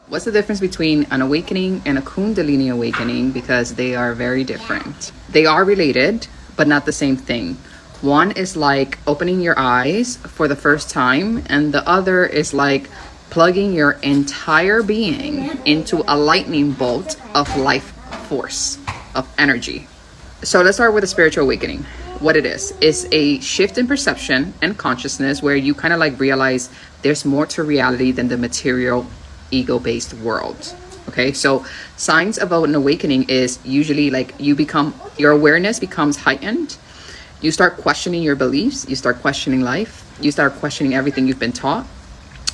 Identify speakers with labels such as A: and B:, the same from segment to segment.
A: What's the difference between an awakening and a Kundalini awakening? Because they are very different. They are related, but not the same thing. One is like opening your eyes for the first time, and the other is like plugging your entire being into a lightning bolt of life force, of energy. So let's start with a spiritual awakening. What it is a shift in perception and consciousness where you kind of like realize there's more to reality than the material ego-based world. Okay, so signs of an awakening is usually like your awareness becomes heightened. You start questioning your beliefs, you start questioning life, you start questioning everything you've been taught.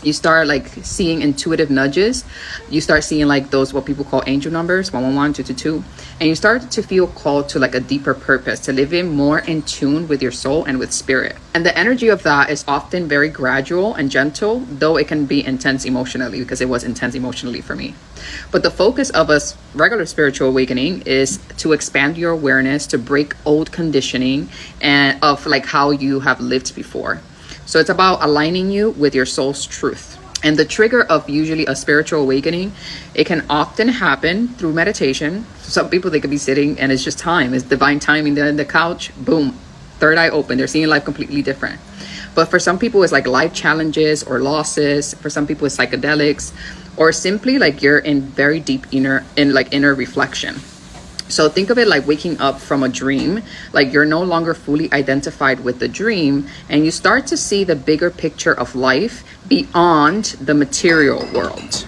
A: You start like seeing intuitive nudges. You start seeing like those what people call angel numbers, 111, 222, and you start to feel called to like a deeper purpose, to live in more in tune with your soul and with spirit. And the energy of that is often very gradual and gentle, though it can be intense emotionally, because it was intense emotionally for me. But the focus of a regular spiritual awakening is to expand your awareness, to break old conditioning and of like how you have lived before. So it's about aligning you with your soul's truth. And the trigger of usually a spiritual awakening, it can often happen through meditation. Some people, they could be sitting and it's just time. It's divine timing. They're on the couch, boom, third eye open. They're seeing life completely different. But for some people, it's like life challenges or losses. For some people, it's psychedelics, or simply like you're in very deep inner reflection. So think of it like waking up from a dream, like you're no longer fully identified with the dream, and you start to see the bigger picture of life beyond the material world.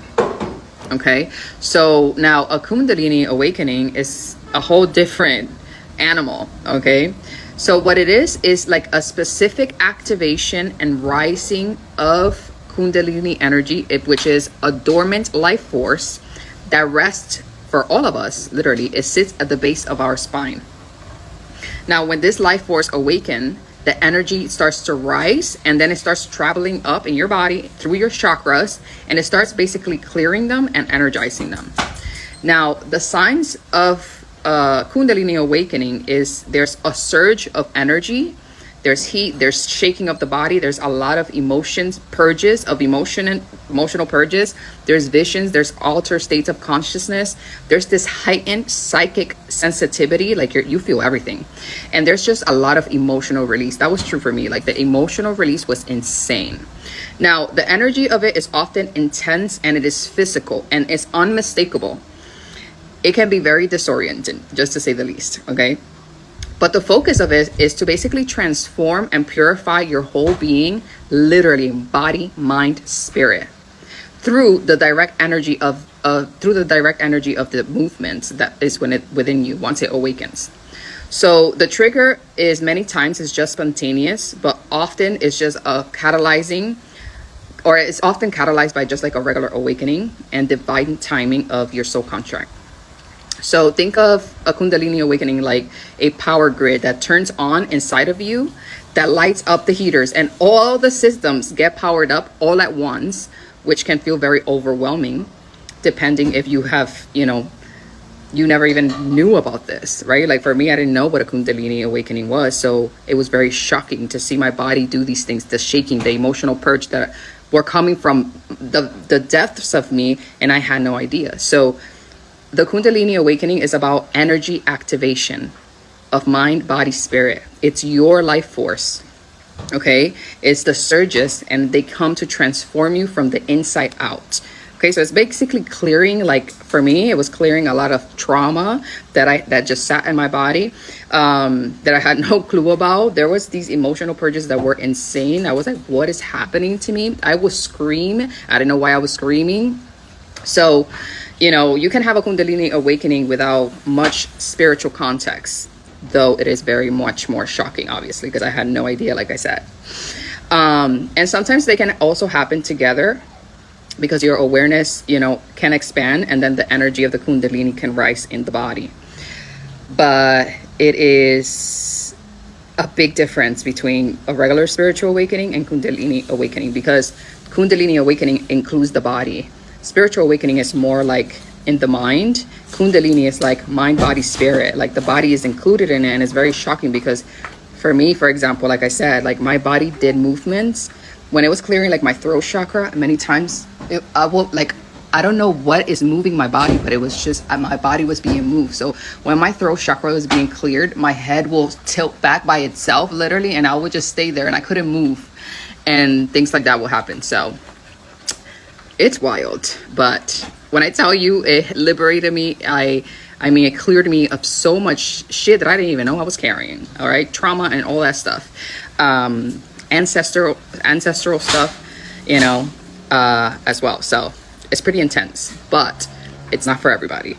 A: Okay, so now a Kundalini awakening is a whole different animal. Okay, so what it is like a specific activation and rising of Kundalini energy, which is a dormant life force that rests for all of us, literally, it sits at the base of our spine. Now, when this life force awakens, the energy starts to rise, and then it starts traveling up in your body through your chakras, and it starts basically clearing them and energizing them. Now, the signs of Kundalini awakening is there's a surge of energy. There's heat, there's shaking of the body, there's a lot of emotional purges, there's visions, there's altered states of consciousness, there's this heightened psychic sensitivity, like you feel everything. And there's just a lot of emotional release. That was true for me. Like the emotional release was insane. Now, the energy of it is often intense, and it is physical, and it's unmistakable. It can be very disorienting, just to say the least, okay? But the focus of it is to basically transform and purify your whole being, literally body, mind, spirit, through the direct energy of the movements that is within you once it awakens. So the trigger is many times is just spontaneous, but often it's just a catalyzing, or it's often catalyzed by just like a regular awakening and divine timing of your soul contract. So think of a Kundalini awakening like a power grid that turns on inside of you, that lights up the heaters, and all the systems get powered up all at once, which can feel very overwhelming, depending if you have, you never even knew about this, right? Like for me, I didn't know what a Kundalini awakening was. So it was very shocking to see my body do these things, the shaking, the emotional purge that were coming from the depths of me, and I had no idea. So the Kundalini awakening is about energy activation of mind, body, spirit. It's your life force, okay? It's the surges, and they come to transform you from the inside out. Okay, so it's basically clearing, like for me, it was clearing a lot of trauma that just sat in my body, that I had no clue about. There was these emotional purges that were insane. I was like, what is happening to me? I would scream. I didn't know why I was screaming. So, you can have a Kundalini awakening without much spiritual context, though it is very much more shocking, obviously, because I had no idea, like I said. And sometimes they can also happen together, because your awareness, can expand, and then the energy of the Kundalini can rise in the body. But it is a big difference between a regular spiritual awakening and Kundalini awakening, because Kundalini awakening includes the body. Spiritual awakening is more like in the mind. Kundalini is like mind, body, spirit. Like the body is included in it, and it's very shocking because for me, for example, like I said, like my body did movements when it was clearing like my throat chakra. Many times I I don't know what is moving my body, but it was just my body was being moved. So when my throat chakra was being cleared, my head will tilt back by itself, literally, and I would just stay there and I couldn't move, and things like that will happen. So it's wild. But when I tell you it liberated me, I mean, it cleared me of so much shit that I didn't even know I was carrying. All right, trauma and all that stuff, ancestral stuff, you know, as well. So it's pretty intense, but it's not for everybody.